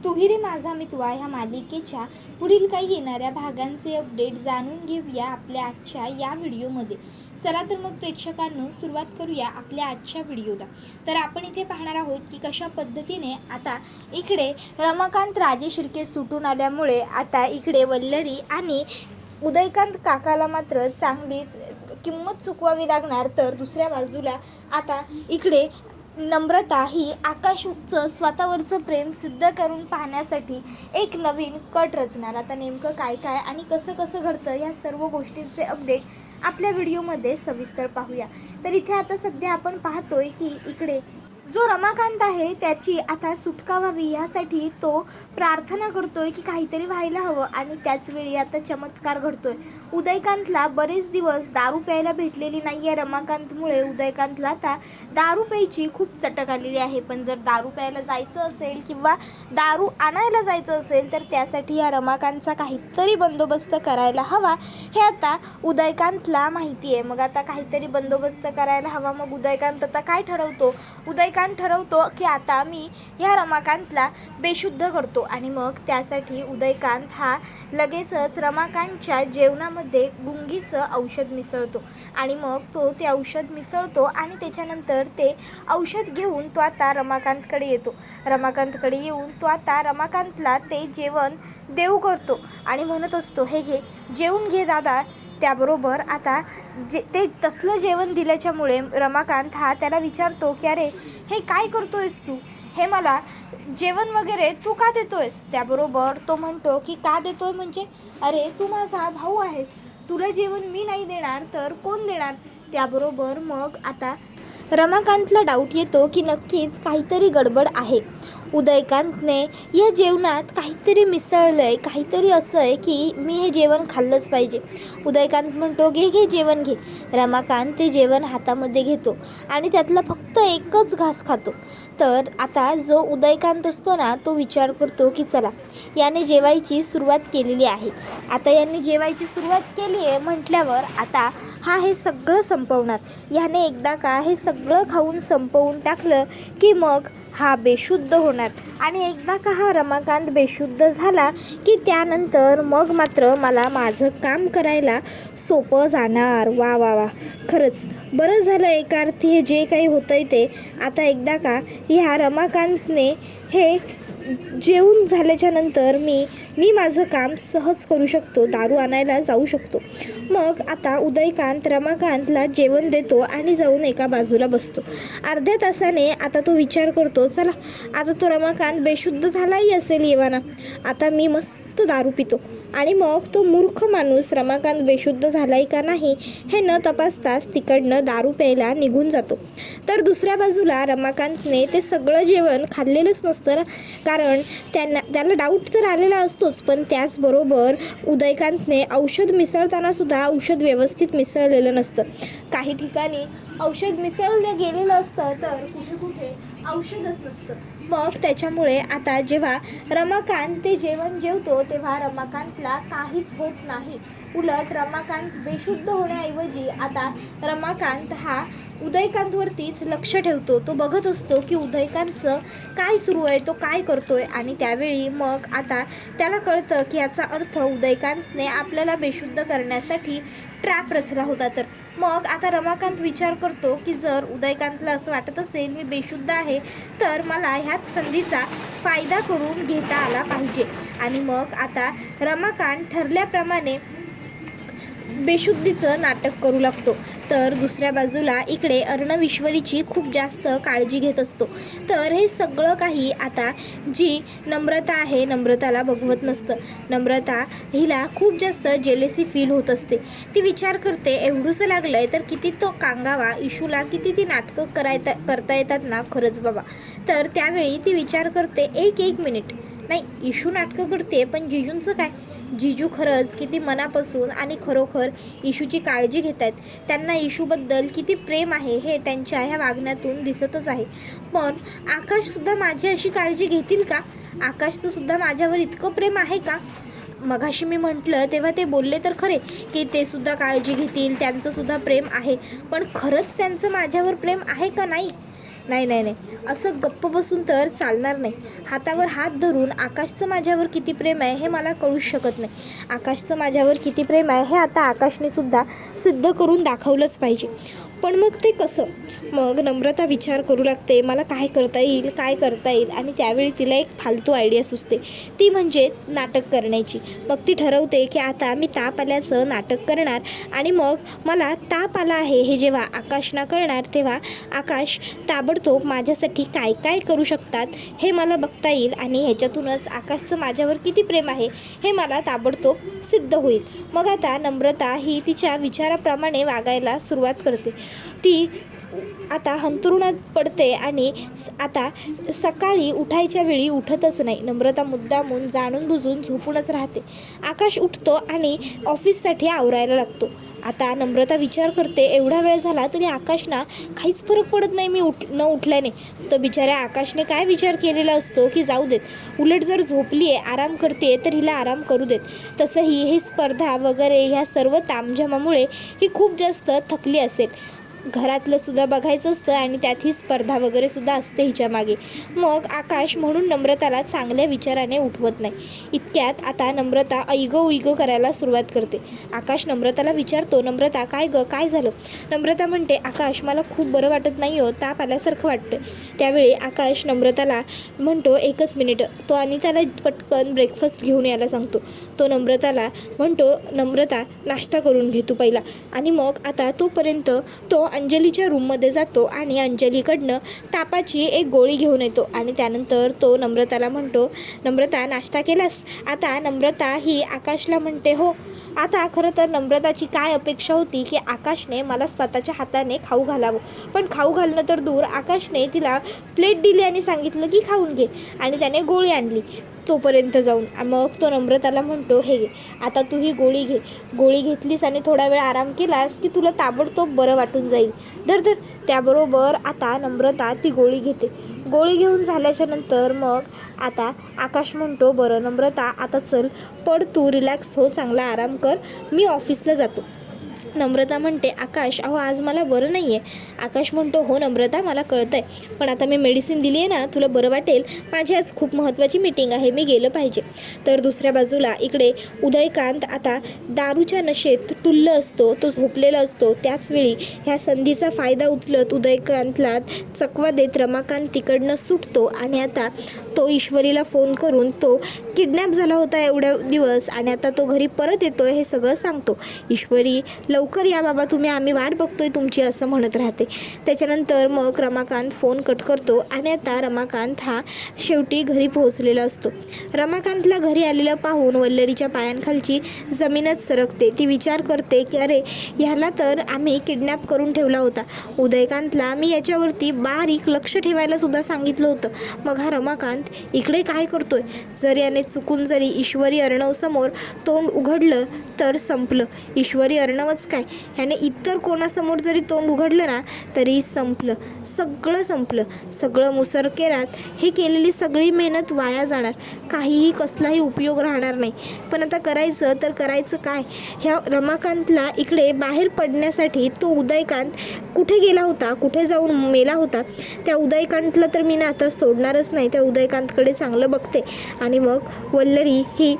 तूही रे माझा मितवा ह्या मालिकेच्या पुढील काही येणाऱ्या भागांचे अपडेट जाणून घेऊया आपल्या आजच्या या व्हिडिओमध्ये. चला तर मग प्रेक्षकांनो सुरुवात करूया आपल्या आजच्या व्हिडिओला. तर आपण इथे पाहणार आहोत की कशा पद्धतीने आता इकडे रमाकांत राजे शिर्के सुटून आल्यामुळे आता इकडे वल्लरी आणि उदयकांत काकाला मात्र चांगलीच किंमत चुकवावी लागणार. तर दुसऱ्या बाजूला आता इकडे नम्रता ही आकाशचं स्वतःवरचं प्रेम सिद्ध करून पाहण्यासाठी एक नवीन कट रचणार. आता नेमकं काय काय आणि कसं कसं घडतं या सर्व गोष्टींचे अपडेट आपल्या व्हिडिओमध्ये सविस्तर पाहूया. तर इथे आता सध्या आपण पाहतोय की इकडे जो रमाकांत आहे त्याची आता सुटका व्हावी यासाठी तो प्रार्थना करतोय की काहीतरी व्हायला हवं आणि त्याचवेळी आता चमत्कार घडतोय. उदयकांतला बरेच दिवस दारू प्यायला भेटलेली नाही आहे. रमाकांतमुळे उदयकांतला आता दारू प्यायची खूप चटक आलेली आहे. पण जर दारू प्यायला जायचं असेल किंवा दारू आणायला जायचं असेल तर त्यासाठी या रमाकांतचा काहीतरी बंदोबस्त करायला हवा हे आता उदयकांतला माहिती आहे. मग आता काहीतरी बंदोबस्त करायला हवा. मग उदयकांत आता काय ठरवतो? उदयकांत ठरवतो की आता मी ह्या रमाकांतला बेशुद्ध करतो आणि मग त्यासाठी उदयकांत हा लगेचच रमाकांतच्या जेवणामध्ये गुंगीचं औषध मिसळतो आणि मग तो ते औषध मिसळतो आणि त्याच्यानंतर ते औषध घेऊन तो आता रमाकांतकडे येतो. रमाकांतकडे येऊन तो आता रमाकांतला ते जेवण देऊ करतो आणि म्हणत असतो, हे घे, जेवून घे दादा. त्याबरोबर आता ते तसलं जेवण दिल्याच्यामुळे रमाकांत हा त्याला विचारतो की अरे हे काय करतोयस तू? हे मला जेवण वगैरे तू का देतोयस? त्याबरोबर तो म्हणतो की का देतोय म्हणजे अरे तू माझा भाऊ आहेस, तुला जेवण मी नाही देणार तर कोण देणार? त्याबरोबर मग आता रमाकांतला डाऊट येतो की नक्कीच काहीतरी गडबड आहे. उदयकांतने या जेवणात काहीतरी मिसळलं आहे, काहीतरी असं आहे की मी हे जेवण खाल्लंच पाहिजे. उदयकांत म्हणतो घे घे जेवण घे. रमाकांत ते जेवण हातामध्ये घेतो आणि त्यातला फक्त एकच घास खातो. तर आता जो उदयकांत असतो ना तो विचार करतो की चला याने जेवायची सुरुवात केलेली आहे. आता यांनी जेवायची सुरुवात केली आहे म्हटल्यावर आता हा हे सगळं संपवणार. याने एकदा का हे सगळं खाऊन संपवून टाकलं की मग हा बेशुद्ध होणार आणि एकदा का हा रमाकांत बेशुद्ध झाला की त्यानंतर मग मात्र मला माझं काम करायला सोपं जाणार. वा वा वा, खरंच बरं झालं एका अर्थी हे जे काही होतं आहे ते. आता एकदा का ह्या रमाकांतने हे जेवून झाल्याच्या नंतर मी माझं काम सहज करू शकतो, दारू आणायला जाऊ शकतो. मग आता उदयकांत रमाकांतला जेवण देतो आणि जाऊन एका बाजूला बसतो. अर्ध्या तासाने आता तो विचार करतो, चला आता तो रमाकांत बेशुद्ध झालाही असेल येवाना, आता मी मस्त दारू पितो. आणि मग तो मूर्ख माणूस रमाकांत बेशुद्ध झालाय का नाही हे न तपासताच तिकडनं दारू प्यायला निघून जातो. तर दुसऱ्या बाजूला रमाकांतने ते सगळं जेवण खाल्लेलंच नसतं ना, कारण त्याला डाऊट तर आलेला असतोच. पण त्याचबरोबर उदयकांतने औषध मिसळताना सुद्धा औषध व्यवस्थित मिसळलेलं नसतं. काही ठिकाणी औषध मिसळलं गेलेलं असतं तर कुठे कुठे औषधच नसतं. मग त्याच्यामुळे आता जेव्हा रमाकांत ते जेवण जेवतो तेव्हा रमाकांतला काहीच होत नाही. उलट रमाकांत बेशुद्ध होण्याऐवजी आता रमाकांत हा उदयकांतवरतीच लक्ष ठेवतो. तो बघत असतो की उदयकांतचं काय सुरू आहे, तो काय करतोय. आणि त्यावेळी मग आता त्याला कळतं की याचा अर्थ उदयकांतने आपल्याला बेशुद्ध करण्यासाठी ट्रॅप रचला होता. तर मग आता रमाकांत विचार करतो की जर उदयकांतला असं वाटत असेल मी बेशुद्ध आहे तर मला ह्याच संधीचा फायदा करून घेता आला पाहिजे. आणि मग आता रमाकांत ठरल्याप्रमाणे बेशुद्धीचं नाटक करू लागतो. तर दुसऱ्या बाजूला इकडे अर्णव ईश्वरीची खूप जास्त काळजी घेत असतो. तर हे सगळं काही आता जी नम्रता आहे नम्रताला बघवत नसतं. नम्रता हिला खूप जास्त जेलेसी फील होत असते. ती विचार करते एवढंसं लागलं आहे तर किती तो कांगावा, इशूला किती ती नाटकं करता येतात ना खरंच बाबा. तर त्यावेळी ती विचार करते एक मिनिट, नाही इशू नाटकं करते पण जिजूंचं काय? जिजू खरंच किती मनापासून आणि खरोखर इशूची काळजी घेत आहेत. त्यांना इशूबद्दल किती प्रेम आहे हे त्यांच्या ह्या वागण्यातून दिसतच आहे. पण आकाशसुद्धा माझी अशी काळजी घेतील का? आकाशचं सुद्धा माझ्यावर इतकं प्रेम आहे का? मगाशी मी म्हटलं तेव्हा ते बोलले तर खरे की ते सुद्धा काळजी घेतील, त्यांचं सुद्धा प्रेम आहे. पण खरंच त्यांचं माझ्यावर प्रेम आहे का नाही? नाही नाही नाही, असं गप्प बसून तर चालणार नाही. हातावर हात धरून आकाशचं माझ्यावर किती प्रेम आहे हे मला कळूच शकत नाही. आकाशचं माझ्यावर किती प्रेम आहे हे आता आकाशने सुद्धा सिद्ध करून दाखवलंच पाहिजे. पण मग ते कसं? मग नम्रता विचार करू लागते, मला काय करता येईल. आणि त्यावेळी तिला एक फालतू आयडिया सुचते, ती म्हणजे नाटक करण्याची. मग ती ठरवते की आता मी ताप आल्याचं नाटक करणार आणि मग मला ताप आला आहे हे जेव्हा आकाशना कळणार तेव्हा आकाश ताबडतोब माझ्यासाठी काय काय करू शकतात हे मला बघता येईल आणि ह्याच्यातूनच आकाशचं माझ्यावर किती प्रेम आहे हे मला ताबडतोब सिद्ध होईल. मग आता नम्रता ही तिच्या विचाराप्रमाणे वागायला सुरुवात करते. ती आता अंथरुणात पडते आणि आता सकाळी उठायच्या वेळी उठतच नाही. नम्रता मुद्दामून जाणून बुजून झोपूनच राहते. आकाश उठतो आणि ऑफिससाठी आवरायला लागतो. आता नम्रता विचार करते, एवढा वेळ झाला तरी आकाशना काहीच फरक पडत नाही मी न उठल्याने. तर बिचाऱ्या आकाशने काय विचार केलेला असतो की जाऊ देत, उलट जर झोपली आहे आराम करते तर हिला आराम करू देत. तसंही ही स्पर्धा वगैरे ह्या सर्व तामझामामुळे ही खूप जास्त थकली असेल. घरातलं सुद्धा बघायचं असतं आणि त्यात ही स्पर्धा वगैरे सुद्धा असते हिच्या मागे. मग आकाश म्हणून नम्रताला चांगल्या विचाराने उठवत नाही. इतक्यात आता नम्रता ऐगो करायला सुरुवात करते. आकाश नम्रताला विचारतो, नम्रता काय झालं? नम्रता म्हणते, आकाश मला खूप बरं वाटत नाही हो, ताप आल्यासारखं वाटतं. त्यावेळी आकाश नम्रताला म्हणतो, एकच मिनिट. तो आणि त्याला पटकन ब्रेकफास्ट घेऊन यायला सांगतो. तो नम्रताला म्हणतो, नम्रता नाश्ता करून घे तू पहिला. आणि मग आता तोपर्यंत तो अंजलीच्या रूममध्ये जातो आणि अंजलीकडनं तापाची एक गोळी घेऊन येतो. आणि त्यानंतर तो नम्रताला म्हणतो, नम्रता नाश्ता केलास? आता नम्रता ही आकाशला म्हणते, हो. आता खरं तर नम्रताची काय अपेक्षा होती की आकाशने मला स्वतःच्या हाताने खाऊ घालावं. पण खाऊ घालणं तर दूर, आकाशने तिला प्लेट दिली आणि सांगितलं की खाऊन घे आणि त्याने गोळी आणली तोपर्यंत जाऊन. मग तो नम्रताला म्हणतो, हे घे आता तू ही गोळी घे. गोळी घेतलीस आणि थोडा वेळ आराम केलास की तुला ताबडतोब बरं वाटून जाईल. धर. त्याबरोबर आता नम्रता ती गोळी घेते. गोळी घेऊन झाल्याच्या नंतर मग आता आकाश म्हणतो, बरं नम्रता आता चल पड तू, रिलॅक्स हो, चांगला आराम कर, मी ऑफिसला जातो. नम्रता म्हणते, आकाश अहो आज मला बरं नाही आहे. आकाश म्हणतो, हो नम्रता मला कळतं आहे, पण आता मी मेडिसिन दिली आहे ना, तुला बरं वाटेल. माझी आज खूप महत्त्वाची मीटिंग आहे, मी गेलं पाहिजे. तर दुसऱ्या बाजूला इकडे उदयकांत आता दारूच्या नशेत टुल्ल असतो, तो झोपलेला असतो. त्याचवेळी ह्या संधीचा फायदा उचलत उदयकांतला चकवा देत रमाकांत तिकडनं सुटतो आणि आता तो ईश्वरीला फोन करून तो किडनॅप झाला होता एवढ्या दिवस आणि आता तो घरी परत येतोय हे सगळं सांगतो. ईश्वरी लवकर या बाबा तुम्ही, आम्ही वाट बघतोय तुमची असं म्हणत राहते. त्याच्यानंतर मग रमाकांत फोन कट करतो आणि आता रमाकांत हा शेवटी घरी पोहोचलेला असतो. रमाकांतला घरी आलेलं पाहून वल्लरीच्या पायांखालची जमीनच सरकते. ती विचार करते की अरे ह्याला तर आम्ही किडनॅप करून ठेवला होता. उदयकांतला मी याच्यावरती बारीक लक्ष ठेवायला सुद्धा सांगितलं होतं. मग हा रमाकांत इकडे काय करतोय? जर याने चुकून जरी ईश्वरी अर्णवसमोर तोंड उघडलं तर संपलं. ईश्वरी अर्णवच काय, ह्याने इतर कोणासमोर जरी तोंड उघडलं ना तरी संपलं, सगळं संपलं. सगळं मुसरकेरात हे केलेली सगळी मेहनत वाया जाणार, काहीही कसलाही उपयोग राहणार नाही. पण आता करायचं तर करायचं काय? ह्या रमाकांतला इकडे बाहेर पडण्यासाठी तो उदयकांत कुठे गेला होता, कुठे जाऊन मेला होता. त्या उदयकांतला तर मी ना आता सोडणारच नाही. त्या उदयकांतकडे चांगलं बघते. आणि मग वल्लरी ही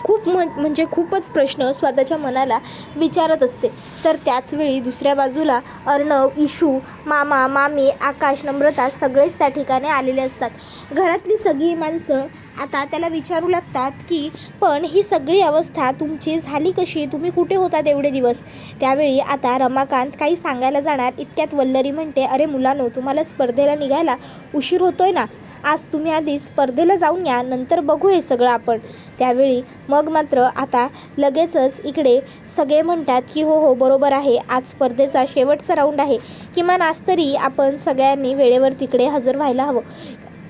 म्हणजे खूपच प्रश्न स्वतःच्या मनाला विचारत असते. तर त्याचवेळी दुसऱ्या बाजूला अर्णव, इशू, मामा, मामी, आकाश, नम्रता सगळेच त्या ठिकाणी आलेले असतात. घरातली सगळी माणसं आता त्याला विचारू लागतात की पण ही सगळी अवस्था तुमची झाली कशी, तुम्ही कुठे होतात एवढे दिवस? त्यावेळी आता रमाकांत काही सांगायला जाणार इतक्यात वल्लरी म्हणते, अरे मुलांनो तुम्हाला स्पर्धेला निघायला उशीर होतोय ना, आज तुम्ही आधी स्पर्धेला जाऊन या, नंतर बघू हे सगळं आपण. त्यावेळी मग मात्र आता लगेचच इकडे सगळे म्हणतात की हो बरोबर आहे, आज स्पर्धेचा शेवटचा राऊंड आहे, किमान आज तरी आपण सगळ्यांनी वेळेवर तिकडे हजर व्हायला हवं.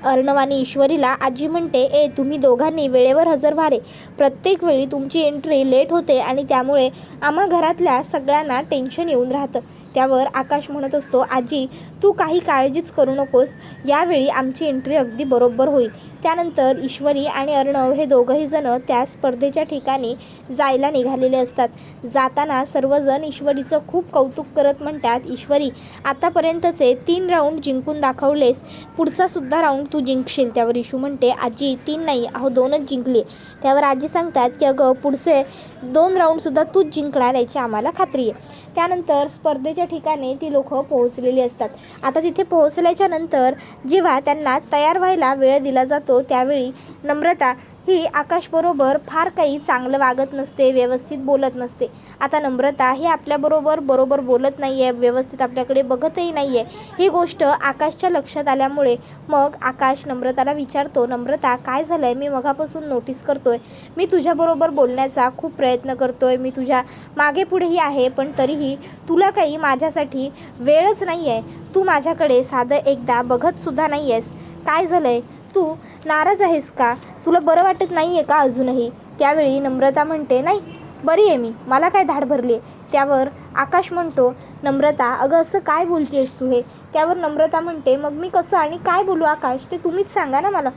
अर्णव आणि ईश्वरीला आजी म्हणते, तुम्ही दोघांनी वेळेवर हजर व्हा रे, प्रत्येक वेळी तुमची एंट्री लेट होते आणि त्यामुळे आम्हा घरातल्या सगळ्यांना टेन्शन येऊन राहतं. त्यावर आकाश म्हणत असतो, आजी तू काही काळजीच करू नकोस, यावेळी आमची एंट्री अगदी बरोबर होईल. त्यानंतर ईश्वरी आणि अर्णव हे दोघंही जण त्या स्पर्धेच्या ठिकाणी जायला निघालेले असतात. जाताना सर्वजण ईश्वरीचं खूप कौतुक करत म्हणतात, ईश्वरी आतापर्यंतचे 3 राऊंड जिंकून दाखवलेस, पुढचा सुद्धा राऊंड तू जिंकशील. त्यावर ईशू म्हणते, आजी 3 नाही, अहो 2च जिंकले. त्यावर आजी सांगतात की अगं पुढचे 2 राऊंडसुद्धा तूच जिंकणार याची आम्हाला खात्री आहे. त्यानंतर स्पर्धेच्या ठिकाणी ती लोकं पोहोचलेली असतात. आता तिथे पोहोचल्याच्या नंतर जेव्हा त्यांना तयार व्हायला वेळ दिला जातो त्यावेळी नम्रता ही आकाशबरोबर फार काही चांगलं वागत नसते, व्यवस्थित बोलत नसते. आता नम्रता ही आपल्याबरोबर बरोबर बोलत नाही आहे, व्यवस्थित आपल्याकडे बघतही नाही आहे. ही गोष्ट आकाशच्या लक्षात आल्यामुळे मग आकाश नम्रताला विचारतो, नम्रता काय झालं आहे? मी मगापासून नोटीस करतो आहे, मी तुझ्याबरोबर बोलण्याचा खूप प्रयत्न करतो आहे, मी तुझ्या मागे पुढेही आहे, पण तरीही तुला काही माझ्यासाठी वेळच नाही आहे. तू माझ्याकडे साधं एकदा बघतसुद्धा नाही आहेस. काय झालं आहे? तू नाराज आहेस का? तुला बरं वाटत नाही आहे का अजूनही? त्यावेळी नम्रता म्हणते, नाही बरी आहे मी, मला काय धाड भरली आहे. त्यावर आकाश म्हणतो, नम्रता अगं असं काय बोलते आहेस तू हे? त्यावर नम्रता म्हणते, मग मी कसं आणि काय बोलू आकाश, ते तुम्हीच सांगा ना मला.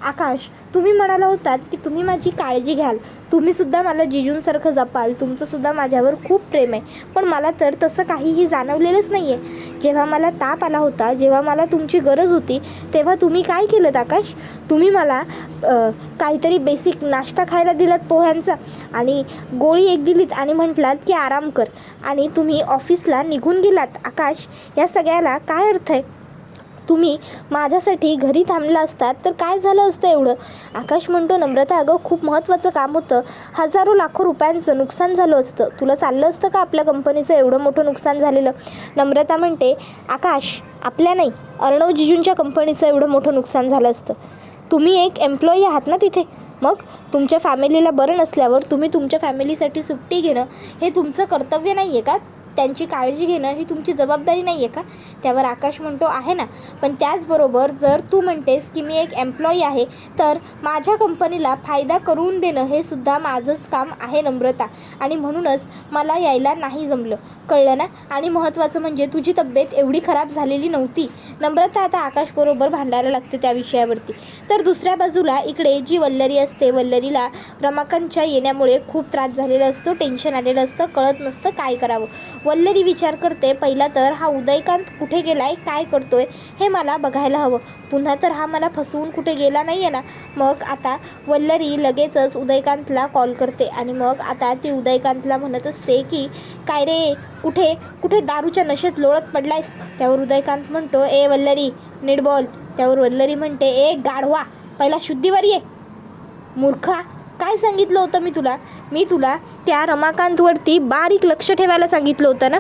आकाश तुम्ही म्हणाला होतात की तुम्ही माझी काळजी घ्याल, तुम्हीसुद्धा मला जिजूंसारखं जपाल, तुमचंसुद्धा माझ्यावर खूप प्रेम आहे, पण मला तर तसं काहीही जाणवलेलंच नाही आहे. जेव्हा मला ताप आला होता, जेव्हा मला तुमची गरज होती, तेव्हा तुम्ही काय केलं आकाश? तुम्ही मला काहीतरी बेसिक नाश्ता खायला दिलात पोह्यांचा आणि गोळी एक दिलीत आणि म्हटलात की आराम कर आणि तुम्ही ऑफिसला निघून गेलात. आकाश या सगळ्याला काय अर्थ आहे? तुम्ही माझ्यासाठी घरी थांबला असतात तर काय झालं असतं एवढं? आकाश म्हणतो, नम्रता अगं खूप महत्त्वाचं काम होतं, हजारो लाखो रुपयांचं नुकसान झालं असतं, तुला चाललं असतं का आपल्या कंपनीचं एवढं मोठं नुकसान झालेलं? नम्रता म्हणते, आकाश आपल्या नाही, अर्णव जिजूंच्या कंपनीचं एवढं मोठं नुकसान झालं असतं. तुम्ही एक एम्प्लॉई आहात ना तिथे, मग तुमच्या फॅमिलीला बरं नसल्यावर तुम्ही तुमच्या फॅमिलीसाठी सुट्टी घेणं हे तुमचं कर्तव्य नाही आहे का? त्यांची काळजी घेणं ही तुमची जबाबदारी नाही आहे का? त्यावर आकाश म्हणतो, आहे ना, पण त्याचबरोबर जर तू म्हणतेस की मी एक एम्प्लॉई आहे तर माझ्या कंपनीला फायदा करून देणं हे सुद्धा माझंच काम आहे नम्रता, आणि म्हणूनच मला यायला नाही जमलं, कळलं ना? आणि महत्त्वाचं म्हणजे तुझी तब्येत एवढी खराब झालेली नव्हती. नम्रता आता आकाशबरोबर भांडायला लागते त्या विषयावरती. तर दुसऱ्या बाजूला इकडे जी वल्लरी असते, वल्लरीला रमाकांतच्या येण्यामुळे खूप त्रास झालेला असतो, टेन्शन आलेलं असतं, कळत नसतं काय करावं. वल्लरी विचार करते, पहिला तर हा उदयकांत कुठे गेलाय, काय करतोय हे मला बघायला हवं, पुन्हा तर हा मला फसवून कुठे गेला नाही आहे ना. मग आता वल्लरी लगेचच उदयकांतला कॉल करते आणि मग आता ती उदयकांतला म्हणत असते की काय रे, कुठे कुठे दारूच्या नशेत लोळत पडलायस? त्यावर उदयकांत म्हणतो, ए वल्लरी नीट बोल. त्यावर वल्लरी म्हणते, ए गाढवा पहिला शुद्धीवर ये मूर्खा, काय सांगितलं होतं मी तुला त्या रमाकांतवरती बारीक लक्ष ठेवायला सांगितलं होतं ना,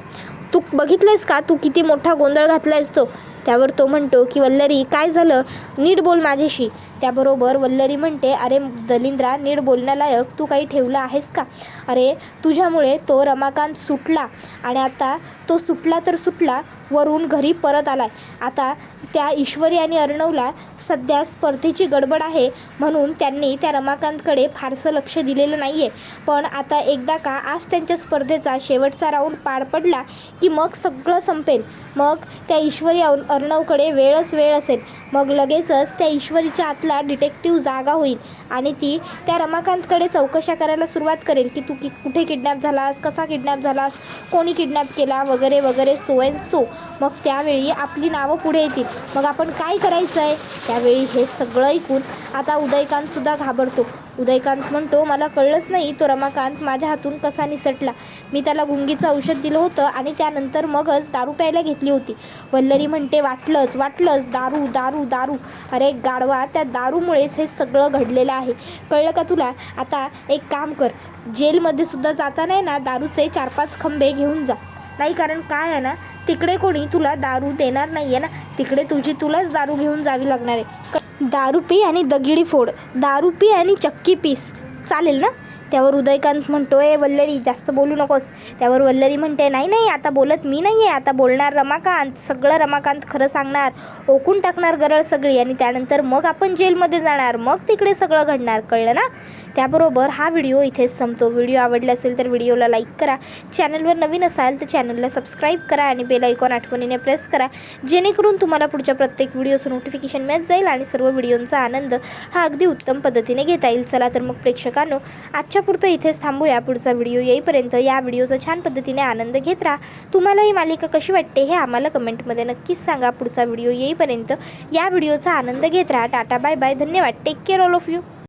तू बघितलंयस का तू किती मोठा गोंधळ घातलायस तो? त्यावर तो म्हणतो की वल्लरी काय झालं, नीट बोल माझ्याशी. त्याबरोबर वल्लरी म्हणते, अरे दलिंद्रा नीट बोलण्यालायक तू काही ठेवलं आहेस का? अरे तुझ्यामुळे तो रमाकांत सुटला आणि आता तो सुटला तर सुटला, वरून घरी परत आलाय. आता त्या ईश्वरी आणि अर्णवला सध्या स्पर्धेची गडबड आहे म्हणून त्यांनी त्या रमाकांतकडे फारसं लक्ष दिलेलं नाही आहे, पण आता एकदा का आज त्यांच्या स्पर्धेचा शेवटचा राऊंड पार पडला की मग सगळं संपेल. मग त्या ईश्वरी अर्णवकडे वेळच वेळ असेल, मग लगेचच त्या ईश्वरीच्या आतला डिटेक्टिव्ह जागा होईल आणि ती त्या रमाकांतकडे चौकशा करायला सुरुवात करेल की तू कुठे किडनॅप झालास, कसा किडनॅप झालास, कोणी किडनॅप केला वगैरे वगैरे, सो अँड सो. मग त्यावेळी आपली नावं पुढे येतील, मग आपण काय करायचं आहे? त्यावेळी हे सगळं ऐकून आता उदयकांतसुद्धा घाबरतो. उदयकांत म्हणतो, मला कळलंच नाही तो रमाकांत माझ्या हातून कसा निसटला. मी त्याला गुंगीचं औषध दिलं होतं आणि त्यानंतर मगच दारू प्यायला घेतली होती. वल्लरी म्हणते, वाटलंच दारू दारू दारू. अरे गाढवा, त्या दारूमुळेच हे सगळं घडलेलं आहे, कळलं का तुला? आता एक काम कर, जेलमध्ये सुद्धा जाताना आहे ना दारूचे 4-5 खंबे घेऊन जा. नाही, कारण काय आहे ना, तिकडे कोणी तुला दारू देणार नाही आहे ना, तिकडे तुलाच दारू घेऊन जावी लागणार आहे. दारू पी आणि दगिडी फोड, दारू पी आणि चक्की पीस, चालेल ना? त्यावर उदयकांत म्हणतो, ए वल्लरी जास्त बोलू नकोस. त्यावर वल्लरी म्हणते, नाही आता बोलत मी नाही आहे, आता बोलणार रमाकांत, सगळं रमाकांत खरं सांगणार, ओकून टाकणार गरळ सगळी आणि त्यानंतर मग आपण जेलमध्ये जाणार, मग तिकडे सगळं घडणार, कळलं ना? त्याबरोबर हा व्हिडिओ इथेच संपतो. व्हिडिओ आवडला असेल तर व्हिडिओला लाईक करा. चॅनलवर नवीन असाल तर चॅनलला सबस्क्राईब करा आणि बेल आयकॉन आठवणीने प्रेस करा, जेणेकरून तुम्हाला पुढच्या प्रत्येक व्हिडिओचं नोटिफिकेशन मिळत जाईल आणि सर्व व्हिडिओंचा आनंद हा अगदी उत्तम पद्धतीने घेता येईल. चला तर मग प्रेक्षकांनो, आजच्या पुरतं इथेच थांबूया. पुढचा व्हिडिओ येईपर्यंत या व्हिडिओचा छान पद्धतीने आनंद घेत राहा. तुम्हाला ही मालिका कशी वाटते हे आम्हाला कमेंटमध्ये नक्कीच सांगा. पुढचा व्हिडिओ येईपर्यंत या व्हिडिओचा आनंद घेत राहा. टाटा, बाय बाय, धन्यवाद. Take care all of you.